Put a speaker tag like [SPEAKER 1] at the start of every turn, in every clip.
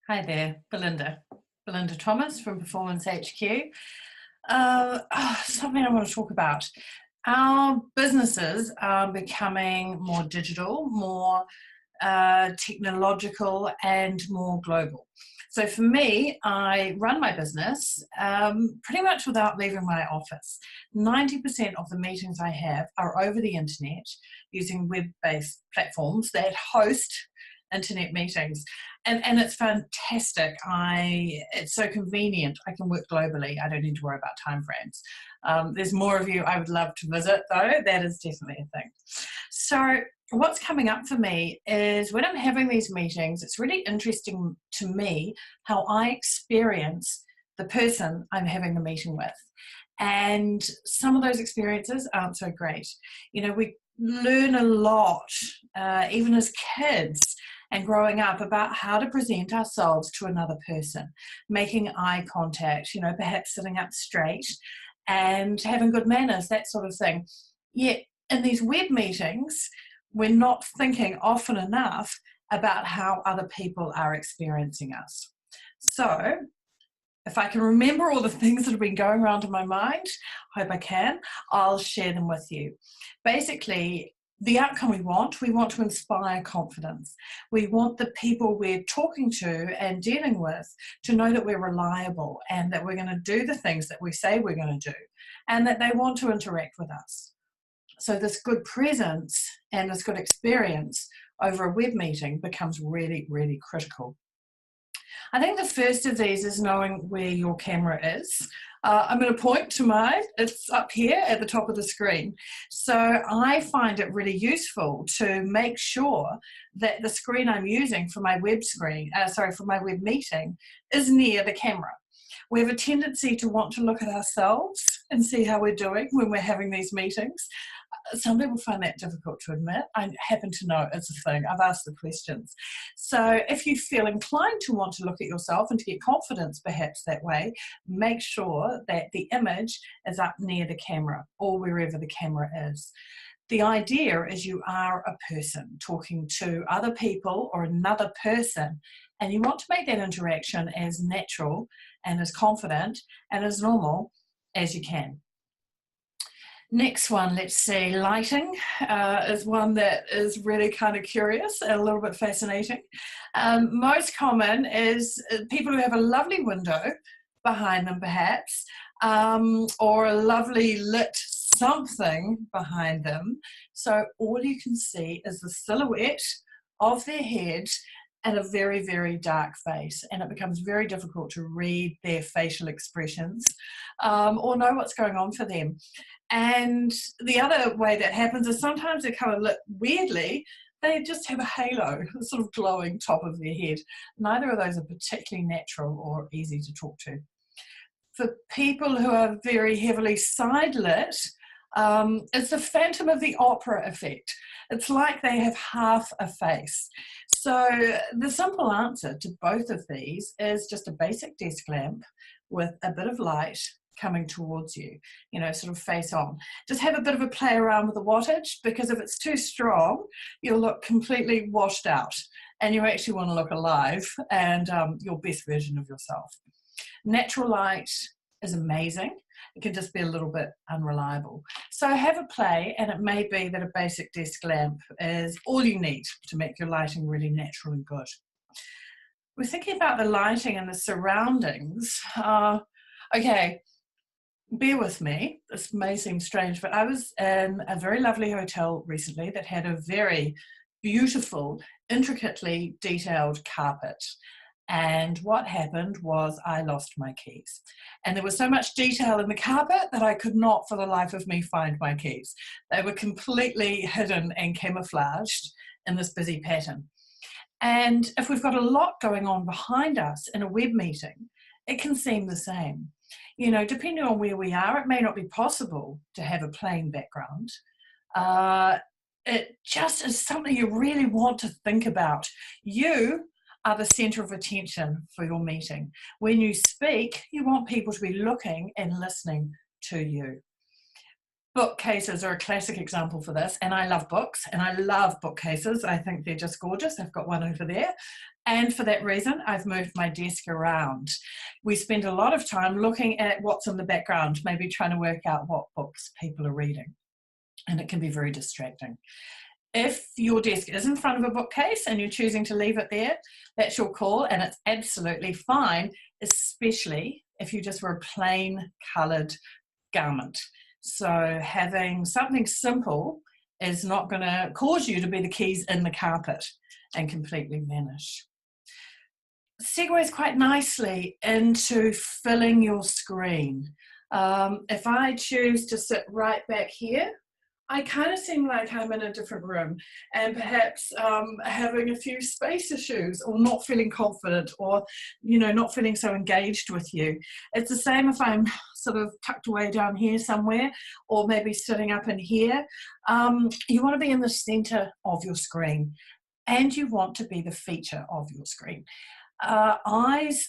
[SPEAKER 1] Hi there, Belinda. Belinda Thomas from Performance HQ. Something I want to talk about. Our businesses are becoming more digital, more technological, and more global. So for me, I run my business pretty much without leaving my office. 90% of the meetings I have are over the internet using web-based platforms that host internet meetings, and it's fantastic. It's so convenient. I can work globally. I don't need to worry about time frames. There's more of you I would love to visit, though. That is definitely a thing. So what's coming up for me is when I'm having these meetings, it's really interesting to me how I experience the person I'm having the meeting with. And some of those experiences aren't so great. We learn a lot, even as kids and growing up, about how to present ourselves to another person, making eye contact, perhaps sitting up straight and having good manners, that sort of thing. Yet in these web meetings, we're not thinking often enough about how other people are experiencing us. So if I can remember all the things that have been going around in my mind, I hope I can, I'll share them with you. Basically, the outcome we want to inspire confidence. We want the people we're talking to and dealing with to know that we're reliable and that we're going to do the things that we say we're going to do and that they want to interact with us. So this good presence and this good experience over a web meeting becomes really, really critical. I think the first of these is knowing where your camera is. I'm going to point to mine. It's up here at the top of the screen. So I find it really useful to make sure that the screen I'm using for my for my web meeting is near the camera. We have a tendency to want to look at ourselves and see how we're doing when we're having these meetings. Some people find that difficult to admit. I happen to know it's a thing. I've asked the questions. So if you feel inclined to want to look at yourself and to get confidence perhaps that way, make sure that the image is up near the camera or wherever the camera is. The idea is you are a person talking to other people or another person, and you want to make that interaction as natural and as confident and as normal as you can. Next one, let's see, lighting is one that is really kind of curious and a little bit fascinating. Most common is people who have a lovely window behind them perhaps, or a lovely lit something behind them. So all you can see is the silhouette of their head and a very, very dark face. And it becomes very difficult to read their facial expressions or know what's going on for them. And the other way that happens is sometimes they kind of look weirdly, they just have a halo, a sort of glowing top of their head. Neither of those are particularly natural or easy to talk to. For people who are very heavily side lit, it's the Phantom of the Opera effect. It's like they have half a face. So the simple answer to both of these is just a basic desk lamp with a bit of light coming towards you, sort of face on. Just have a bit of a play around with the wattage, because if it's too strong, you'll look completely washed out and you actually want to look alive and your best version of yourself. Natural light is amazing. It can just be a little bit unreliable. So have a play, and it may be that a basic desk lamp is all you need to make your lighting really natural and good. We're thinking about the lighting and the surroundings. Okay, bear with me. This may seem strange, but I was in a very lovely hotel recently that had a very beautiful, intricately detailed carpet. And what happened was I lost my keys. And there was so much detail in the carpet that I could not for the life of me find my keys. They were completely hidden and camouflaged in this busy pattern. And if we've got a lot going on behind us in a web meeting, it can seem the same. Depending on where we are, it may not be possible to have a plain background. It just is something you really want to think about. You are the center of attention for your meeting. When you speak, you want people to be looking and listening to you. Bookcases are a classic example for this, and I love books and I love bookcases. I think they're just gorgeous. I've got one over there. And for that reason, I've moved my desk around. We spend a lot of time looking at what's in the background, maybe trying to work out what books people are reading, and it can be very distracting. If your desk is in front of a bookcase and you're choosing to leave it there, that's your call, and it's absolutely fine, especially if you just wear a plain coloured garment. So having something simple is not going to cause you to be the keys in the carpet and completely vanish. Segues quite nicely into filling your screen. If I choose to sit right back here, I kind of seem like I'm in a different room, and perhaps having a few space issues, or not feeling confident, or not feeling so engaged with you. It's the same if I'm sort of tucked away down here somewhere, or maybe sitting up in here. You want to be in the center of your screen, and you want to be the feature of your screen. Eyes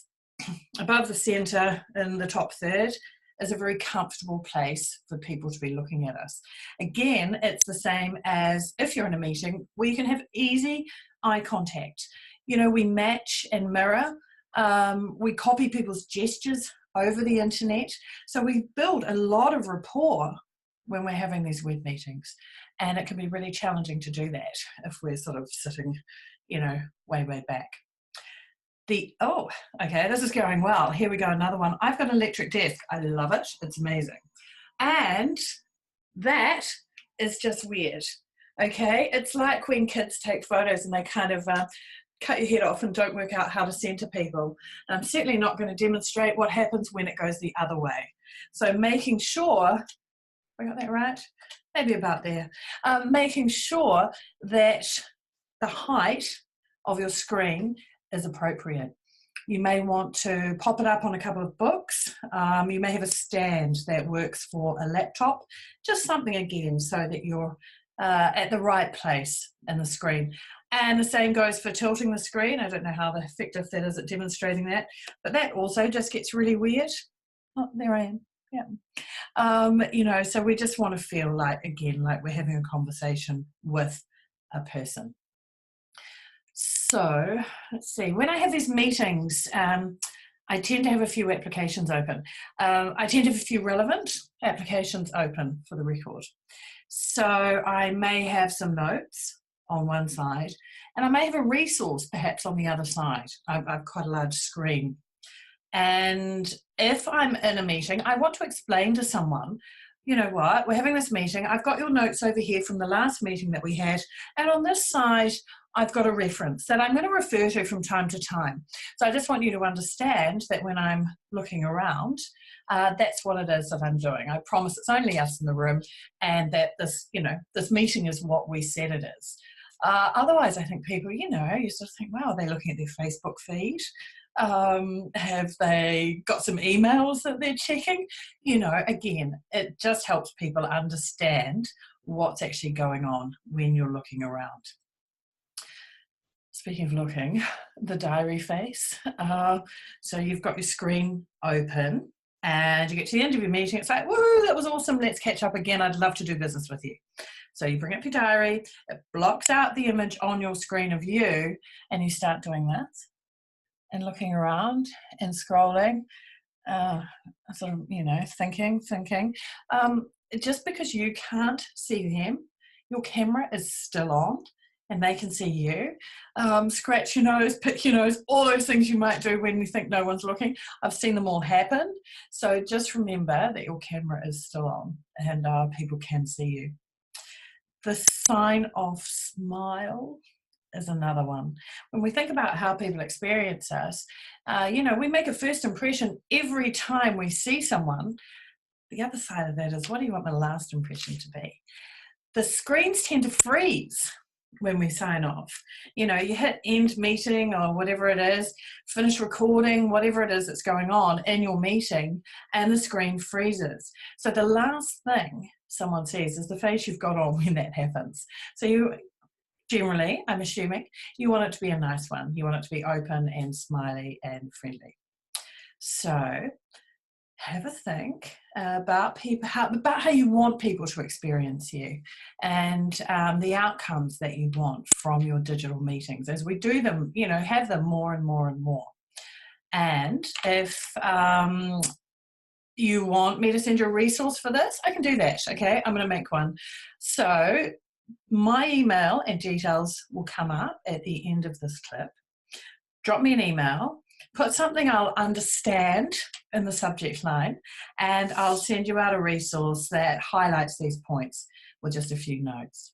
[SPEAKER 1] above the center in the top third is a very comfortable place for people to be looking at us. Again, it's the same as if you're in a meeting where you can have easy eye contact. We match and mirror. We copy people's gestures over the internet. So we build a lot of rapport when we're having these web meetings. And it can be really challenging to do that if we're sort of sitting, way, way back. Okay, this is going well. Here we go, another one. I've got an electric desk. I love it. It's amazing. And that is just weird. Okay, it's like when kids take photos and they kind of cut your head off and don't work out how to center people. And I'm certainly not going to demonstrate what happens when it goes the other way. So making sure, I got that right? Maybe about there. Making sure that the height of your screen is appropriate. You may want to pop it up on a couple of books. You may have a stand that works for a laptop, just something again so that you're at the right place in the screen. And the same goes for tilting the screen. I don't know how effective that is at demonstrating that, but that also just gets really weird. Oh, there I am. Yeah. So we just want to feel like we're having a conversation with a person. So let's see, when I have these meetings, I tend to have a few applications open. I tend to have a few relevant applications open for the record. So I may have some notes on one side, and I may have a resource perhaps on the other side. I've quite a large screen. And if I'm in a meeting, I want to explain to someone, you know what, we're having this meeting. I've got your notes over here from the last meeting that we had. And on this side, I've got a reference that I'm going to refer to from time to time. So I just want you to understand that when I'm looking around, that's what it is that I'm doing. I promise it's only us in the room, and that this meeting is what we said it is. Otherwise, I think people, you sort of think, wow, are they looking at their Facebook feed? Have they got some emails that they're checking? Again, it just helps people understand what's actually going on when you're looking around. Speaking of looking, the diary face. So you've got your screen open and you get to the end of your meeting. It's like, woo, that was awesome. Let's catch up again. I'd love to do business with you. So you bring up your diary, it blocks out the image on your screen of you, and you start doing this and looking around and scrolling, sort of, thinking. Just because you can't see them, your camera is still on and they can see you. Scratch your nose, pick your nose, all those things you might do when you think no one's looking. I've seen them all happen. So just remember that your camera is still on and people can see you. The sign of smile is another one. When we think about how people experience us, we make a first impression every time we see someone. The other side of that is, what do you want the last impression to be? The screens tend to freeze when we sign off. You hit end meeting or whatever it is, finish recording, whatever it is that's going on in your meeting, and the screen freezes. So the last thing someone sees is the face you've got on when that happens. So generally, I'm assuming, you want it to be a nice one. You want it to be open and smiley and friendly. So have a think about people, about how you want people to experience you, and the outcomes that you want from your digital meetings as we do them, have them more and more and more. And if you want me to send you a resource for this, I can do that. Okay, I'm going to make one. So my email and details will come up at the end of this clip. Drop me an email, put something I'll understand in the subject line, and I'll send you out a resource that highlights these points with just a few notes.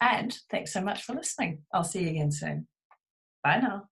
[SPEAKER 1] And thanks so much for listening. I'll see you again soon. Bye now.